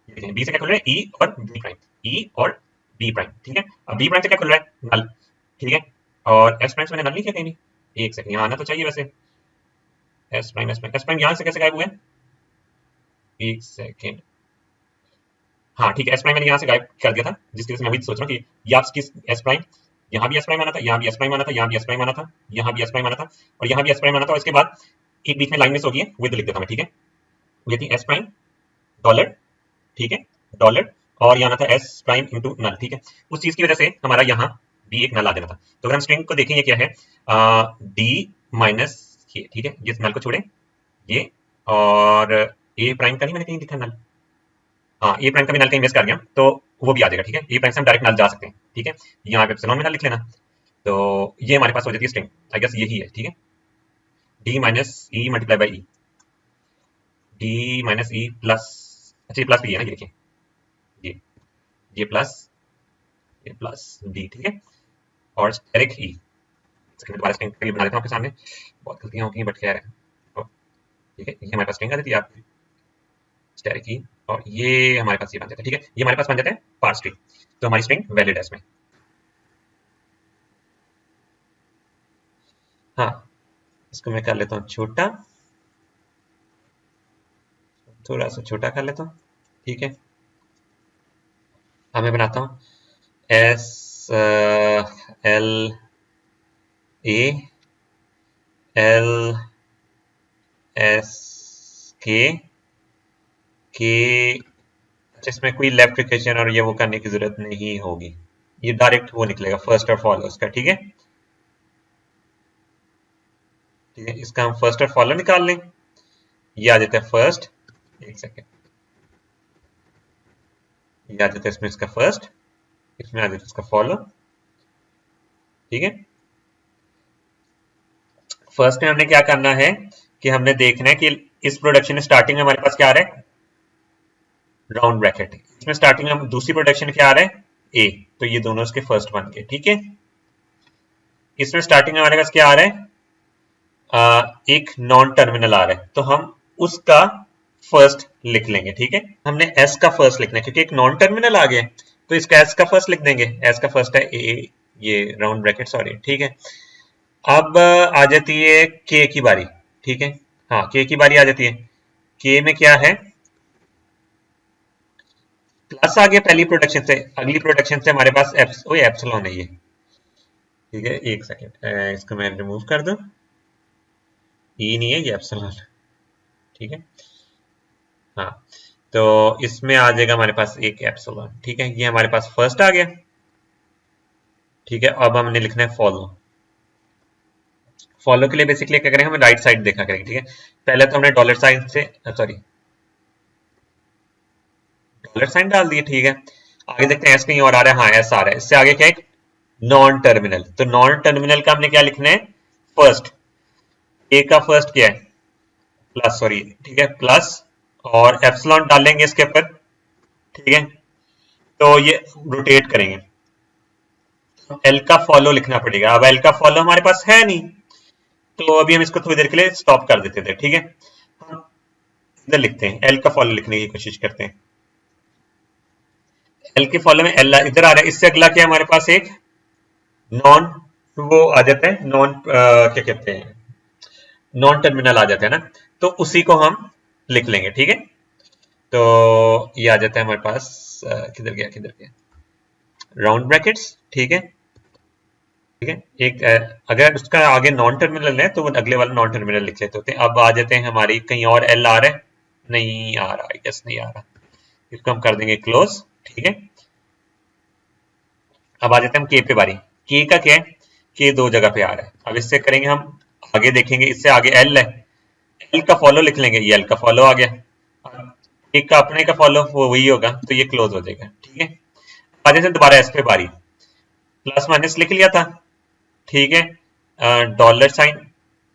ये देखिए बी से क्या खुल रहा है, ई और बी प्राइम, ई और बी प्राइम, ठीक है। अब बी प्राइम से क्या खुल रहा है, नल, ठीक है, और एस प्राइम से मैंने नल नहीं किया कहीं भी, एक सेकंड, यहाँ आना तो चाहिए वैसे, S prime S prime S prime यहाँ से कैसे गायब हुए, एक सेकेंड, हाँ ठीक है, एस प्राइम मैंने यहाँ से गायब कर दिया था, जिसकी वजह से मैं भी सोच रहा हूँ कि ये आप किस एस प्राइम, यहाँ भी एस प्राइम आना था, यहाँ भी एस प्राइम आना था, यहाँ भी एस प्राइम आना था, यहाँ भी एस प्राइम आना था, और यहाँ भी एस प्राइम आना था, और इसके बाद एक बीच में लाइन मिस होगी है, वो इधर लिख देता हूँ मैं, ठीक है। ये थी एस प्राइम डॉलर, ठीक है, डॉलर, और यहाँ था एस प्राइम इंटू नल, ठीक है। उस चीज की वजह से हमारा यहाँ भी एक नल आ देना था। तो अगर हम स्ट्रिंग को देखें, ये क्या है, डी माइनस ये, ठीक है, ये नल को छोड़े ये, और ए प्राइम का नहीं मैंने कहीं लिखा नल, हाँ ए प्राइम का भी नल कहीं मिस कर गया, तो वो भी आ जाएगा, ठीक है। ए प्राइम से हम डायरेक्ट नल जा सकते हैं, ठीक है, यहाँ पे एप्सिलॉन में नल लिख लेना, तो ये हमारे पास हो जाती है स्ट्रिंग, आई गेस यही है, ठीक है, D minus E multiply by E, D minus E plus, अच्छा ये प्लस भी है ना, ये देखिए ये ये प्लस, ये प्लस डी, ठीक है, और स्टेरिक ई, सेकंड दोबारा स्ट्रिंग के लिए बना देता हूँ आपके सामने, बहुत गलतियां होती हैं बट खैर है, ठीक है, ये हमारे पास स्ट्रिंग आ जाती है, आप स्टेरिक ई, और ये हमारे पास ये बन जाता है, ठीक है, ये हमारे पास बन जाता है पार्स ट्री, तो हमारी स्ट्रिंग वैलिड है इसमें। हाँ, इसको मैं कर लेता हूँ छोटा, थोड़ा सा छोटा कर लेता हूँ, ठीक है। अब मैं बनाता हूँ S L A L S के के इसमें कोई लेफ्ट इक्वेशन और ये वो करने की जरूरत नहीं होगी, ये डायरेक्ट वो निकलेगा फर्स्ट और फॉलोअर्स का। ठीक है, ठीक है, इसका हम फर्स्ट और फॉलो निकाल लें। ये आ जाता है फर्स्ट, एक सेकेंड, ये आ जाता है इसमें इसका फर्स्ट, इसमें आ जाता है इसका फॉलो। ठीक है, फर्स्ट में हमने क्या करना है कि हमने देखना है कि इस प्रोडक्शन स्टार्टिंग में हमारे पास क्या आ रहा है, राउंड ब्रैकेट। इसमें स्टार्टिंग में दूसरी प्रोडक्शन क्या आ रहा है, ए, तो ये दोनों इसके फर्स्ट बन गए। ठीक है, इसमें स्टार्टिंग में हमारे पास क्या आ रहा है, एक नॉन टर्मिनल आ रहा है, तो हम उसका फर्स्ट लिख लेंगे। ठीक है, हमने एस का फर्स्ट लिखना है क्योंकि एक नॉन टर्मिनल आ गया, तो इसका एस का फर्स्ट लिख देंगे। एस का फर्स्ट है ए, ये राउंड ब्रैकेट, सॉरी। ठीक है, अब आ जाती है के की बारी। ठीक है, हाँ, के की बारी आ जाती है। के में क्या है, प्लस आ गया पहली प्रोडक्शन से, अगली प्रोडक्शन से हमारे पास एप्सिलॉन है ये। ठीक है, एक सेकेंड, इसको मैं रिमूव कर दूं, ई नहीं है ये एप्सिलॉन। ठीक है, हाँ, तो इसमें आ जाएगा हमारे पास एक एप्सिलॉन। ठीक है, ये हमारे पास फर्स्ट आ गया। ठीक है, अब हमने लिखना है फॉलो। फॉलो के लिए बेसिकली क्या करेंगे, हम राइट साइड देखा करेंगे। ठीक है, पहले तो हमने डॉलर साइन से, सॉरी, डॉलर साइन डाल दिए। ठीक है, आगे देखते हैं एस कहीं और आ रहा है, हाँ एस आ रहा है। इससे आगे क्या है, नॉन टर्मिनल, तो नॉन टर्मिनल का हमने क्या लिखना है, फर्स्ट। ए का फर्स्ट क्या है, प्लस, सॉरी, ठीक है, प्लस, और एप्सिलॉन डालेंगे इसके ऊपर। ठीक है, तो ये रोटेट करेंगे, एल का फॉलो लिखना पड़ेगा। अब एल का फॉलो हमारे पास है नहीं, तो अभी हम इसको थोड़ी देर के लिए स्टॉप कर देते थे। ठीक है, हम इधर लिखते हैं, एल का फॉलो लिखने की कोशिश करते हैं। एल के फॉलो में एल इधर आ रहा है, इससे अगला क्या हमारे पास एक नॉन, वो आ जाता है नॉन, क्या कहते हैं, नॉन टर्मिनल आ जाता है ना, तो उसी को हम लिख लेंगे। ठीक है, तो ये आ जाता है हमारे पास, किधर गया किधर गया, राउंड ब्रैकेट्स। ठीक है, ठीक है, एक अगर उसका आगे नॉन टर्मिनल है तो वो अगले वाला नॉन टर्मिनल लिख लेते होते हैं। अब आ जाते हैं हमारी, कहीं और एल आ रहा है, नहीं आ रहा, आई गेस नहीं आ रहा, इसको हम कर देंगे क्लोज। ठीक है, अब आ जाते हैं हम के पे बारी। के का क्या है, के दो जगह पे आ रहा है, अब इससे करेंगे हम, आगे देखेंगे, इससे आगे एल है, एल का फॉलो लिख लेंगे, ये एल का फॉलो आ गया। एक का अपने का फॉलो वो वही होगा, तो ये क्लोज हो जाएगा। ठीक है, आ जाते हैं दोबारा एस पे बारी, प्लस माइनस लिख लिया था। ठीक है, डॉलर साइन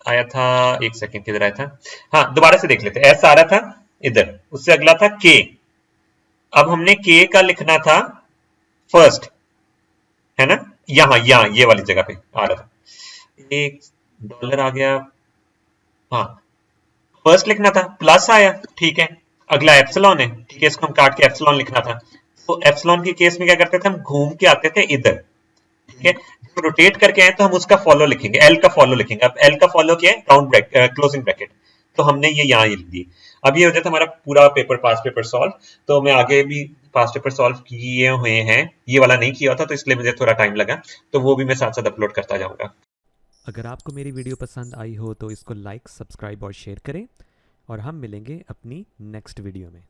आया था, एक सेकेंड किधर आया था, हाँ दोबारा से देख लेते हैं। एस आ रहा था इधर, उससे अगला था के, अब हमने के का लिखना था फर्स्ट, है ना, यहाँ ये वाली जगह पे आ रहा था, एक डॉलर आ गया, हाँ फर्स्ट लिखना था, प्लस आया। ठीक है, अगला एप्सिलॉन है। ठीक है, इसको हम काट के एप्सिलॉन लिखना था, तो एप्सिलॉन के केस में क्या करते थे, हम घूम के आते थे इधर। ठीक है, जब रोटेट करके आए तो हम उसका फॉलो लिखेंगे, एल का फॉलो लिखेंगे। अब एल का फॉलो क्या है, राउंड ब्रैकेट, क्लोजिंग ब्रैकेट, तो हमने ये यहाँ लिख दी। अब ये हो जाता है हमारा पूरा पेपर, पास पेपर सॉल्व। तो मैं आगे भी पास पेपर सॉल्व किए हुए हैं, ये वाला नहीं किया था तो इसलिए मुझे थोड़ा टाइम लगा, तो वो भी मैं साथ साथ अपलोड करता जाऊंगा। अगर आपको मेरी वीडियो पसंद आई हो तो इसको लाइक, सब्सक्राइब और शेयर करें, और हम मिलेंगे अपनी नेक्स्ट वीडियो में।